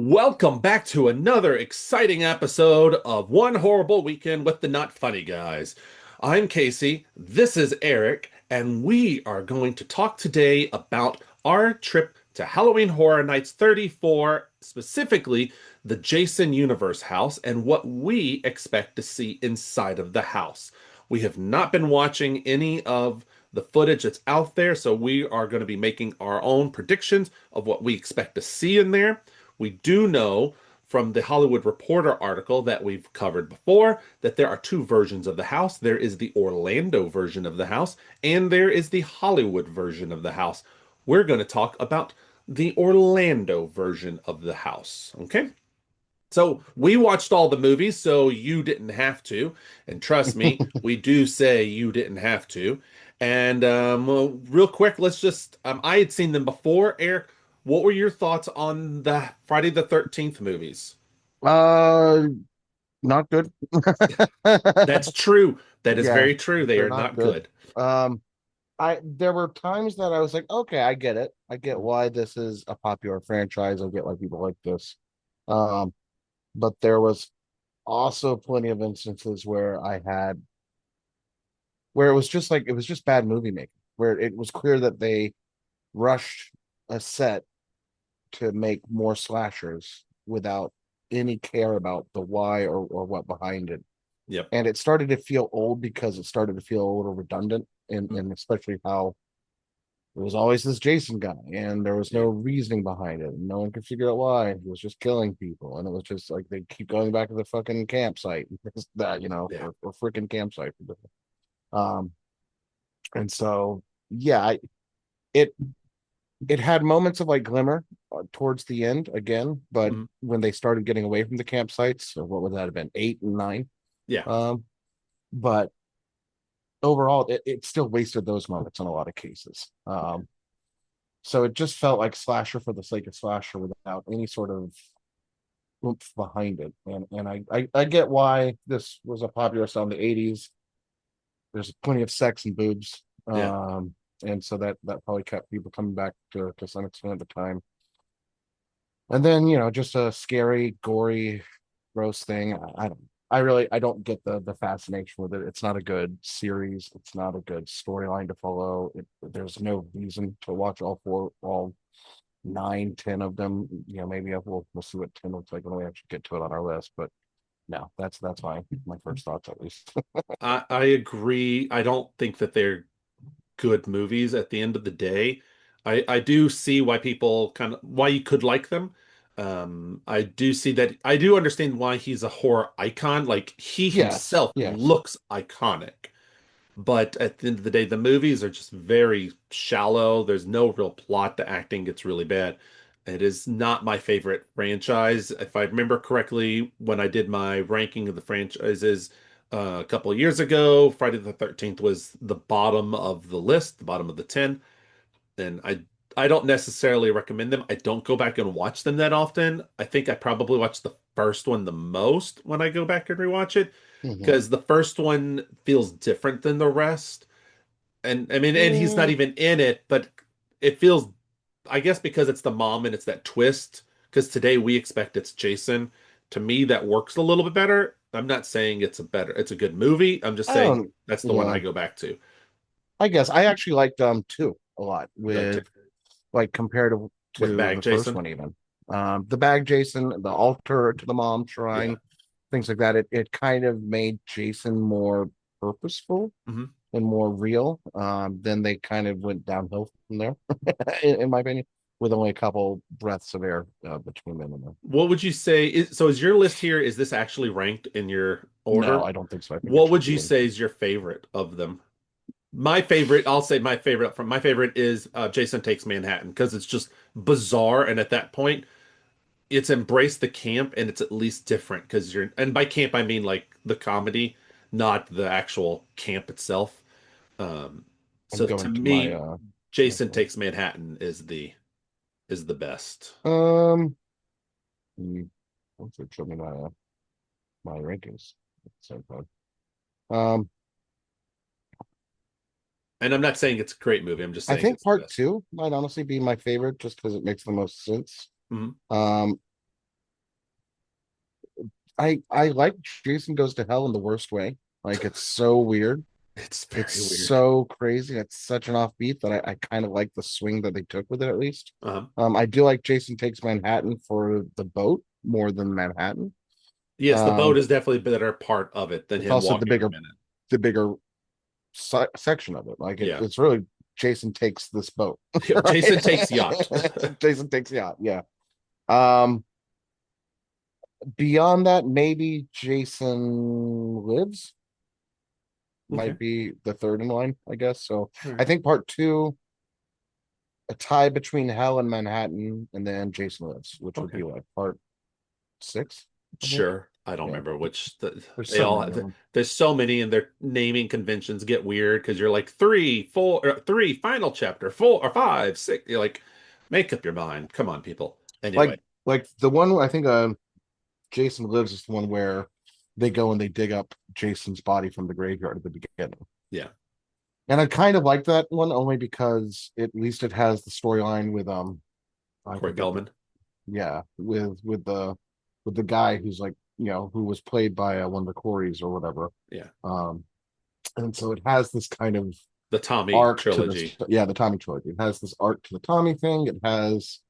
Welcome back to another exciting episode of One Horrible Weekend with the Not Funny Guys. I'm Casey, this is Eric, and we are going to talk today about our trip to Halloween Horror Nights 34, specifically the Jason Universe House, and what we expect to see inside of the house. We have not been watching any of the footage that's out there, so we are going to be making our own predictions of what we expect to see in there. We do know from the Hollywood Reporter article that we've covered before that there are two versions of the house. There is the Orlando version of the house, and there is the Hollywood version of the house. We're going to talk about the Orlando version of the house. Okay? So we watched all the movies, so you didn't have to. And trust me, we do say you didn't have to. And well, real quick, let's just, I had seen them before. Eric, what were your thoughts on the Friday the 13th movies? Uh, Not good. That's true. That is Yeah, very true. They they're are not not good. good. Um, I there were times that I was like, okay, I get it. I get why this is a popular franchise. I get why people like this. Um, but there was also plenty of instances where it was just bad movie making, where it was clear that they rushed a set to make more slashers without any care about the why or what behind it. Yep. And it started to feel old because it started to feel a little redundant, and especially how there was always this Jason guy, and there was no Yeah. reasoning behind it, and no one could figure out why. He was just killing people, and it was just like they keep going back to the fucking campsite, that Yeah. or freaking campsite. Um, and so yeah, it it had moments of like glimmer towards the end again, but Mhm. when they started getting away from the campsites, or what would that have been, 8 and 9? Yeah. Um, but overall, it still wasted those moments in a lot of cases. So it just felt like slasher for the sake of slasher without any sort of oomph behind it. And I get why this was a popular style in the 80s. There's plenty of sex and boobs. Yeah. And so that probably kept people coming back to some extent at the time. And then, just a scary, gory, gross thing. I don't get the fascination with it. It's not a good series. It's not a good storyline to follow. There's no reason to watch all 9, 10 of them. Maybe we'll see what 10 looks like when we actually get to it on our list. But no, that's my first thoughts at least. I agree. I don't think that they're good movies at the end of the day. I do see why people kind of why you could like them. I do see that I do understand why he's a horror icon. Like he Yes, himself yes. looks iconic. But at the end of the day, the movies are just very shallow. There's no real plot. The acting gets really bad. It is not my favorite franchise. If I remember correctly, when I did my ranking of the franchises a couple of years ago, Friday the 13th was the bottom of the list, the bottom of the 10. And I don't necessarily recommend them. I don't go back and watch them that often. I think I probably watch the first one the most when I go back and rewatch it Hmm. because the first one feels different than the rest. And I mean, and he's not Mm, even in it, but it feels, I guess, because it's the mom and it's that twist. Because today we expect it's Jason. To me, that works a little bit better. I'm not saying it's a good movie. I'm just I saying don't. that's the one Yeah, I go back to. I guess I actually liked two a lot You like with like compared with to Bag the first Jason? one even. The bag Jason, the altar to the mom Yeah. shrine, things like that. It kind of made Jason more purposeful hmm and more real. Then they kind of went downhill from there, in my opinion, with only a couple breaths of air between them and them. What would you say so is your list here, is this actually ranked in your No, order? I don't think so. I think it What should would be you in. say is your favorite of them? My favorite, I'll say my favorite from my favorite is Jason Takes Manhattan because it's just bizarre, and at that point, it's embraced the camp and it's at least different because and by camp I mean like the comedy, not the actual camp itself. Um, I'm so to going to my me, Jason okay. Takes Manhattan is the best. Um, Once it showed me my rankings at the same time. Um, And I'm not saying it's a great movie. I'm just I saying think it's the part best. two might honestly be my favorite just because it makes the most sense. Mhm. Um, I like Jason Goes to Hell in the worst way. Like it's so weird. It's It's very weird. so crazy. It's such an offbeat that I kind of like the swing that they took with it at least. Um, I do like Jason Takes Manhattan for the boat more than Manhattan. yes, the boat Um, is definitely a better part of it than it's him also walking on a minute. the bigger section of it. Like Yeah. it's really Jason takes this boat, Jason right? takes yacht. Jason takes yacht. Yeah. Um, Beyond that, maybe Jason Lives Okay. might be the third in line, I guess. So All I right. think part two, a tie between Hell and Manhattan, and then Jason Lives, which would Okay. be like part six, I think. Sure. I don't Yeah. remember which There's they so all many of them. there's so many and their naming conventions get weird because you're like three, four, three, final chapter, four or five, six. You're like, make up your mind. Come on, people. Anyway, Like the one I think Jason Lives is the one where they go and they dig up Jason's body from the graveyard at the beginning. yeah. And I kind of like that one only because at least it has the storyline with I Corey forget the Feldman. yeah, with the guy who's like, who was played by one of the Coreys or whatever. Yeah. Um and so it has this kind of The Tommy arc to this, trilogy. yeah, the Tommy trilogy. It has this arc to the Tommy thing. It has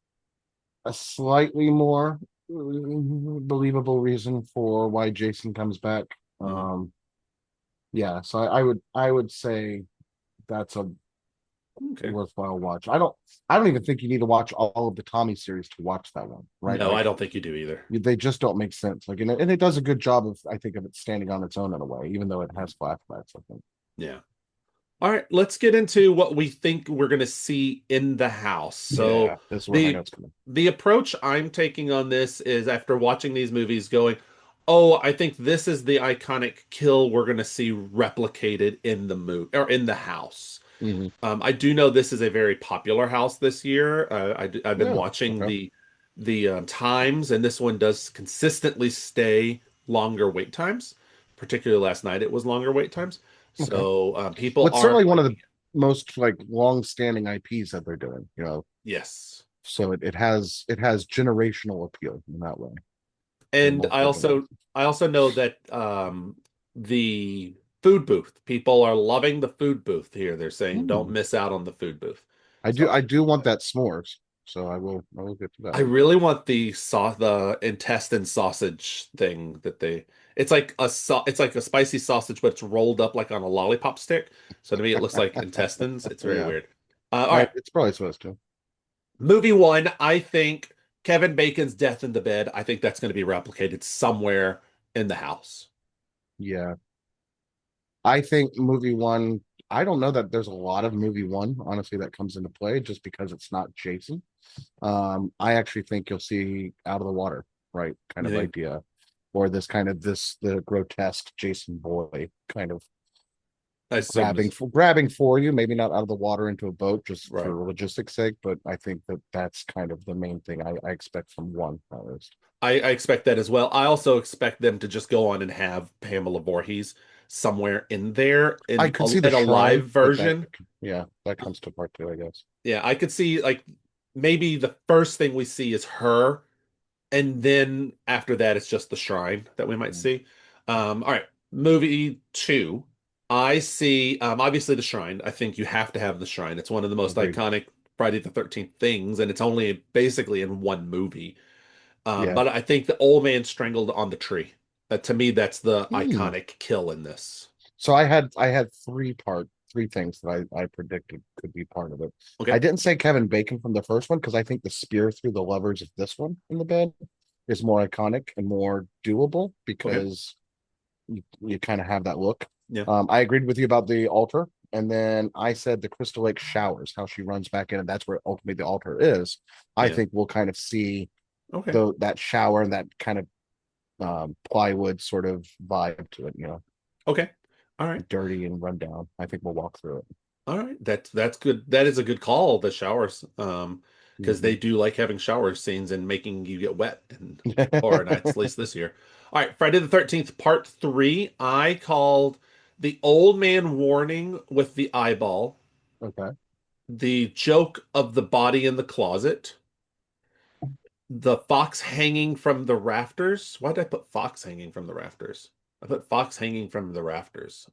a slightly more believable reason for why Jason comes back. Mhm. Yeah, so I would say that's a Okay. worthwhile watch. I don't even think you need to watch all of the Tommy series to watch that one, right? No, I Like don't think you do either. they just don't make sense. Like and it does a good job of I think of it standing on its own in a way, even though it has flashbacks, I think. Yeah. All right, let's get into what we think we're going to see in the house. Yeah, So this is where my the notes come in. the approach I'm taking on this is after watching these movies going, "Oh, I think this is the iconic kill we're going to see replicated in the movie or in the house." Hmm. I do know this is a very popular house this year. I've been Yeah. watching Okay. the times, and this one does consistently stay longer wait times. Particularly last night, it was longer wait times. Okay. So people Well, it's are certainly one of the liking it. most like long-standing IPs that they're doing, Yes. so it has generational appeal in that way for And I multiple also generations. I also know that the food booth, people are loving the food booth here. They're saying don't Hmm. miss out on the food booth. So I do want that s'mores, so I will get to I that. really want the intestine sausage thing that they it's like a spicy sausage, but it's rolled up like on a lollipop stick. So to me, it looks like intestines. It's very Yeah, weird. All right, it's probably supposed to. movie one. I think Kevin Bacon's death in the bed. I think that's going to be replicated somewhere in the house. Yeah, I think movie one. I don't know that there's a lot of movie one, honestly, that comes into play just because it's not Jason. I actually think you'll see out of the water, right, kind You of think? idea, or this kind of the grotesque Jason boy kind of I assume this. grabbing for you, maybe not out of the water into a boat just Right. for logistics sake, but I think that that's kind of the main thing I expect from one at least. I expect that as well. I also expect them to just go on and have Pamela Voorhees somewhere in there I could see the in a live shrine, but version. yeah, that comes to part two, I guess. Yeah, I could see like maybe the first thing we see is her, and then after that it's just the shrine that we might Mm. see. All right, movie two. I see obviously the shrine. I think you have to have the shrine. It's one of the most Agreed. iconic Friday the 13th things, and it's only basically in one movie. Yeah. But I think the old man strangled on the tree. To me, that's the Hmm. iconic kill in this. So I had three things that I predicted could be part of it. I Okay. didn't say Kevin Bacon from the first one because I think the spear through the lovers of this one in the bed is more iconic and more doable Okay. because you kind of have that look. Yeah. I agreed with you about the altar, and then I said the Crystal Lake showers, how she runs back in, and that's where ultimately the altar is. I Yeah. think we'll kind of see Okay. that shower and that kind of plywood sort of vibe to it, Okay. All right. dirty and run down. I think we'll walk through All right. That's good. That is a good call, the showers. Because they it. do like having shower scenes and making you get wet in horror Hmm. nights, at least this year. All right, Friday the 13th, part three. I called the old man warning with the eyeball, Okay. the joke of the body in the closet, the fox hanging from the rafters. Why did I put fox hanging from the rafters? I put fox hanging from the rafters.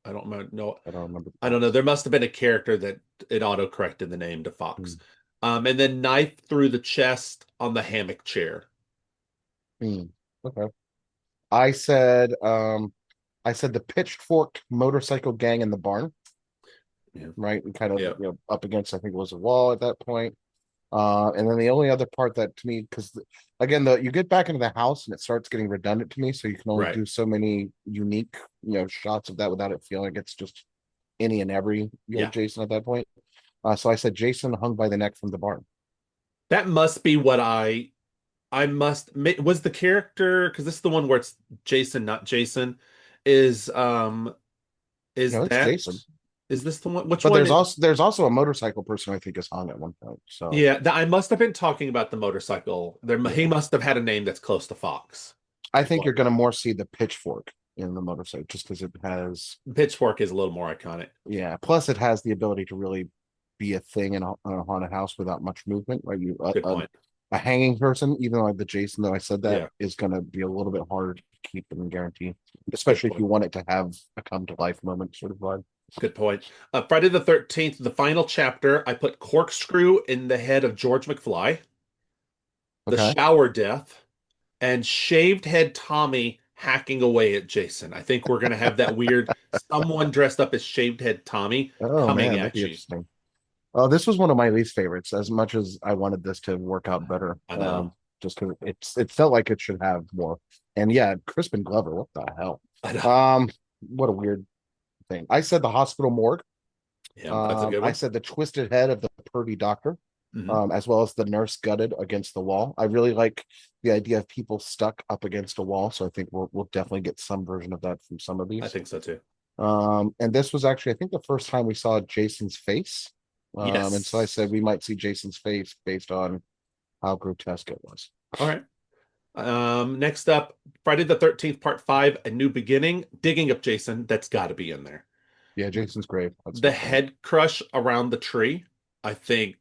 I don't remember. No, I don't remember the I don't know. box. There must have been a character that it auto corrected the name to Hmm. Fox. And then knife through the chest on the hammock chair. Hmm. Okay. I said I said the pitchfork motorcycle gang in the barn, Yeah. right? And kind of Yeah. up against I think it was a wall at that point. And then the only other part that to me, because again, you get back into the house and it starts getting redundant to me, so you can only Right. do so many unique, shots of that without it feeling like it's just any and every, Yeah. Jason at that point. So I said Jason hung by the neck from the barn. That must be what I must was the character because this is the one where it's Jason, not Jason. Is is No, it's that Jason. is this the one? Which But one? there's also a motorcycle person I think is hung at one point. So Yeah, I must have been talking about the motorcycle. He yeah, must have had a name that's close to Fox. I Is think what you're going to more see the pitchfork in the motorcycle just because it has, Pitchfork is a little more iconic. yeah. Plus, it has the ability to really be a thing in a haunted house without much movement. Right, Good point. a hanging person, even like the Jason that I said that Yeah, is going to be a little bit harder to keep and guarantee, good especially if point. you want it to have a come to life moment sort of vibe. Good point. Friday the 13th, the final chapter, I put corkscrew in the head of George McFly, the Okay. shower death, and shaved head Tommy hacking away at Jason. I think we're going to have that weird someone dressed up as shaved head Tommy Oh coming man, that'd at be you. interesting. This was one of my least favorites, as much as I wanted this to work out better. I know. Just because it felt like it should have more. And yeah, Crispin Glover, what the hell? I know. What a weird thing. I said the hospital morgue. Yeah, that's a good I one. said the twisted head of the pervy doctor, Hmm. as well as the nurse gutted against the wall. I really like the idea of people stuck up against a wall, so I think we'll definitely get some version of that from some of I these. think so too. And this was actually, I think, the first time we saw Jason's face. And so I said Yes. we might see Jason's face based on how grotesque it was. All right. Next up, Friday the 13th, part five, A New Beginning, digging up Jason. That's got to be in there. Yeah, Jason's grave. That's The definitely. head crush around the tree. I think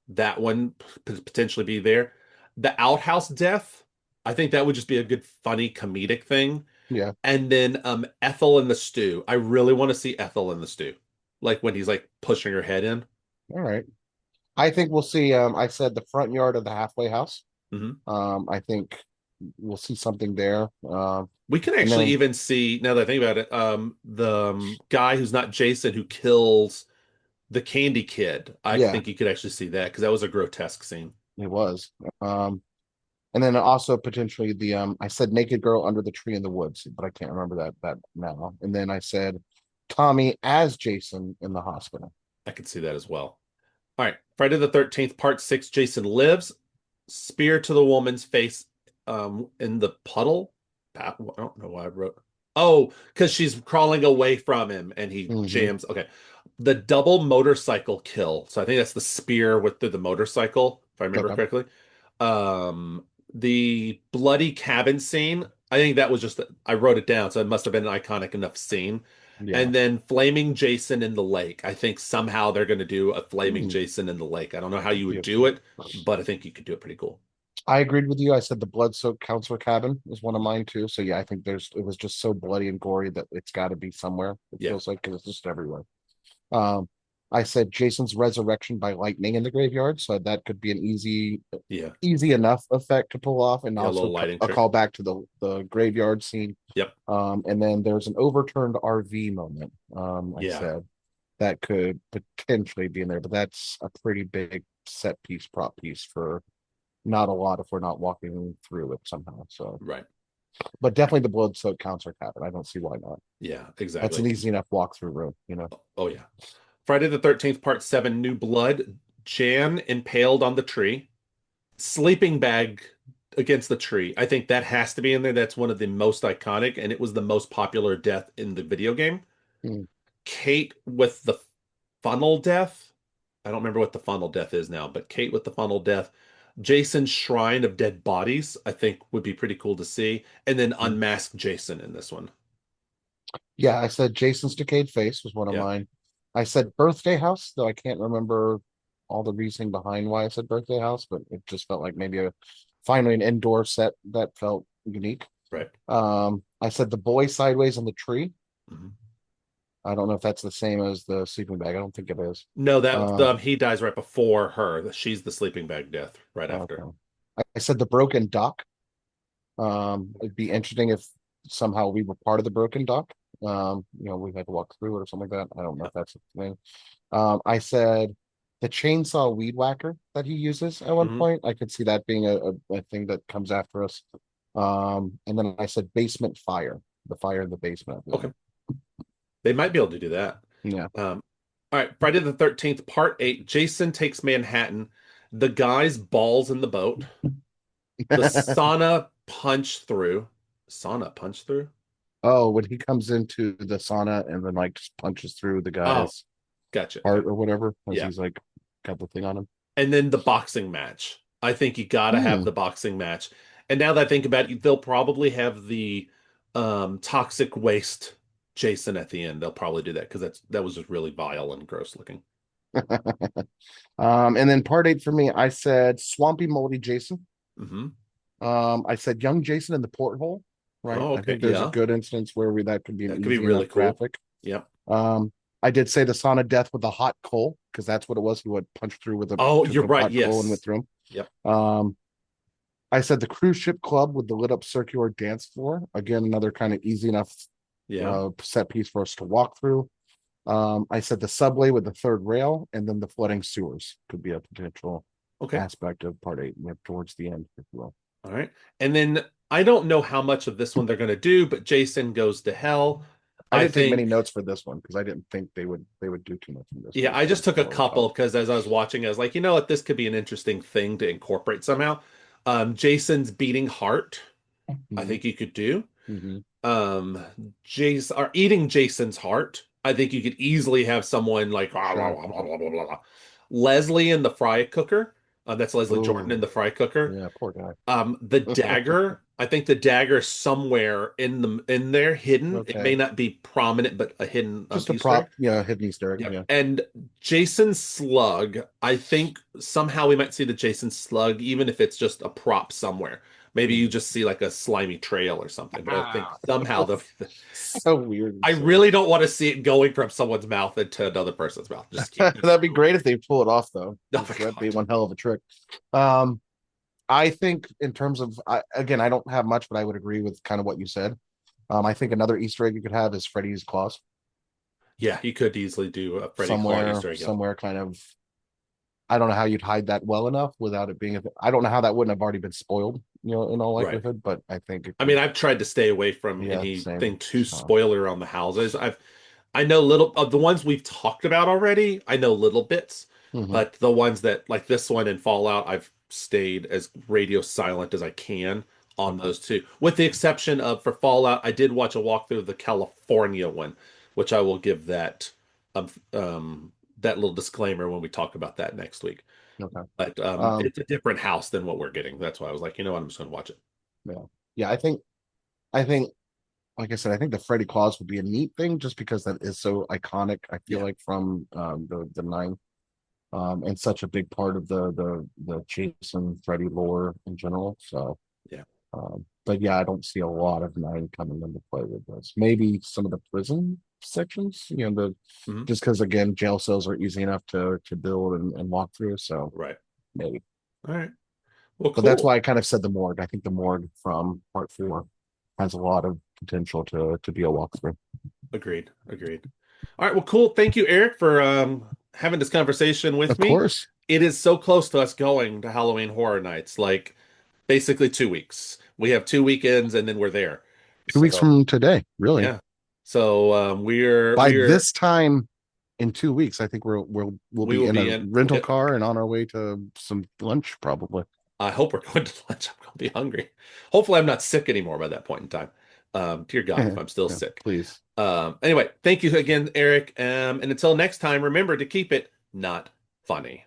that one could potentially be there. The outhouse death. I think that would just be a good, funny, comedic thing. Yeah. And then Ethel in the stew. I really want to see Ethel in the stew, like when he's like pushing her head in. All right. I think we'll see. I said the front yard of the halfway house. Hmm. I think we'll see something there. We can And actually then even see, now that I think about it, the guy who's not Jason who kills the Candy Kid. I yeah, think you could actually see that because that was a grotesque scene. it was. And then also potentially the I said naked girl under the tree in the woods, but I can't remember that now. And then I said Tommy as Jason in the hospital. I could see that as well. All right, Friday the 13th, part six, Jason lives. Spear to the woman's face in the puddle. I don't know why I wrote. Oh, because she's crawling away from him and he Hmm. jams. Okay. The double motorcycle kill. So I think that's the spear with the motorcycle, if I remember Okay. correctly. Um, the bloody cabin scene. I think that was just I wrote it down, so it must have been an iconic enough scene. Yeah. And then flaming Jason in the lake. I think somehow they're going to do a flaming Hmm. Jason in the lake. I don't know how you would do Interesting. it, but I think you could do it pretty cool. I agreed with you. I said the blood-soaked counselor cabin was one of mine too. So yeah, I think it was just so bloody and gory that it's got to be somewhere. It Yeah. feels like because it's just everywhere. Um, I said Jason's resurrection by lightning in the graveyard, so that could be an Yeah. easy enough effect to pull off, and Yeah, a also little lighting a trick. call back to the graveyard scene. Yep. And then there's an overturned RV moment. I Yeah. said that could potentially be in there, but that's a pretty big set piece, prop piece for not a lot if we're not walking through it somehow. So, Right. but definitely the blood soaked concert cabin. I don't see why not. Yeah, That's an exactly. easy enough walkthrough room. Oh yeah. Friday the 13th, part seven, New Blood. Jan impaled on the tree. Sleeping bag against the tree. I think that has to be in there. That's one of the most iconic, and it was the most popular death in the video game. Hmm. Kate with the funnel death. I don't remember what the funnel death is now, but Kate with the funnel death. Jason's Shrine of Dead Bodies, I think would be pretty cool to see. And then Hmm. unmask Jason in this one. Yeah, I said Jason's decayed face was one of Yeah. mine. I said birthday house, though I can't remember. all the reasoning behind why I said birthday house, but it just felt like maybe finally an indoor set that felt unique. Right. I said the boy sideways on the tree. Mhm. I don't know if that's the same as the sleeping bag. I don't think it is. No, that Uh, he dies right before her. She's the sleeping bag death right after. okay. I said the broken dock. It'd be interesting if somehow we were part of the broken dock. We had to walk through it or something like that. I don't know Yeah. if that's a thing. I said the chainsaw weed whacker that he uses at one Hmm. point. I could see that being a thing that comes after us. And then I said basement fire, the fire in the basement. Okay. They might be able to do that. Yeah. Um, all right, Friday the 13th, part 8. Jason takes Manhattan. The guy's balls in the boat. The sauna punch through. Sauna punch through? Oh, when he comes into the sauna and then like just punches through the Oh, guy's gotcha. Okay. heart or whatever, as Yeah. he's like got the thing on him. And then the boxing match. I think you got to have Hmm. the boxing match. And now that I think about it, they'll probably have the toxic waste Jason at the end. They'll probably do that because that was just really vile and gross looking. And then part 8 for me, I said swampy moldy Jason. Hmm. I said young Jason in the porthole, right? Oh, I okay. think there's a Yeah. good instance where that could be an That could be easy really enough cool. graphic. Yep. Um, I did say the sauna death with the hot coal because that's what it was. He would punch through with a Oh, took you're a right. hot coal and went Yes. through him. Yep. I said the cruise ship club with the lit up circular dance floor. Again, another kind of easy enough Yeah. set piece for us to walk through. I said the subway with the third rail, and then the flooding sewers could be a potential Okay. aspect of part 8, towards the end, if you will. All right. And then I don't know how much of this one they're going to do, but Jason goes to hell. I I didn't take many think, notes for this one because I didn't think they would do too much in this yeah, one. I just took a Follow it couple up. because as I was watching, I was like, you know what, this could be an interesting thing to incorporate somehow. Jason's beating heart, I Mhm, think you could do. mhm. Um, Jason or eating Jason's heart. I think you could easily have someone like Sure. Leslie in the fry cooker. That's Leslie Jordan in Oh, the fry cooker. yeah, poor guy. The dagger, I think the dagger somewhere in there hidden. It may Okay. not be prominent, but a hidden Just a Easter egg. prop, yeah, hidden Easter egg, Yep. yeah. And Jason Slug, I think somehow we might see the Jason Slug, even if it's just a prop somewhere. Maybe you Mhm. just see like a slimy trail or something. But I think Ah, somehow so weird and I silly. really don't want to see it going from someone's mouth into another person's mouth. Just keep it That'd be away. great if they pull it off, though. Oh my That'd be God. one hell of a trick. Um, I think in terms of again, I don't have much, but I would agree with kind of what you said. I think another Easter egg you could have is Freddy's claws Yeah, you could easily do a Freddy Claw somewhere, Easter egg. Yep. somewhere kind of. I don't know how you'd hide that well enough without it being. I don't know how that wouldn't have already been spoiled, in all Right. likelihood. But I think it I mean, could. I've tried to stay away from Yeah, same. anything too So, spoiler on the houses. I know little of the ones we've talked about already. I know little bits, mhm, but the ones that like this one and Fallout, I've stayed as radio silent as I can on okay, those two. With the exception of for Fallout, I did watch a walkthrough of the California one, which I will give um that little disclaimer when we talk about that next week. okay. But Um, it's a different house than what we're getting. That's why I was like, you know what, I'm just going to watch it. yeah, yeah. I think, like I said, I think the Freddy Claus would be a neat thing just because that is so iconic. I feel Yeah, like from the nine, and such a big part of the Jason Freddy lore in general. So, yeah, but yeah, I don't see a lot of nine coming into play with this. Maybe some of the prison sections, the hmm, just because again, jail cells are easy enough to build and walk through. So right. maybe, All right. Well, but that's cool. why I kind of said the morgue. I think the morgue from part 4 has a lot of potential to be a walkthrough. Agreed. Agreed. All right. Well, cool. Thank you, Eric, for having this conversation with Of me. course, It is so close to us going to Halloween Horror Nights, like basically 2 weeks. We have 2 weekends and then we're there. 2 weeks So from today, really. yeah. So By this time in 2 weeks, I think we'll we be will in be a in. rental car and on our way to some lunch, probably. I hope we're going to lunch. I'm going to be hungry. Hopefully, I'm not sick anymore by that point in time. Dear God, if I'm still Yeah, sick. please. Anyway, thank you again, Eric. And until next time, remember to keep it not funny.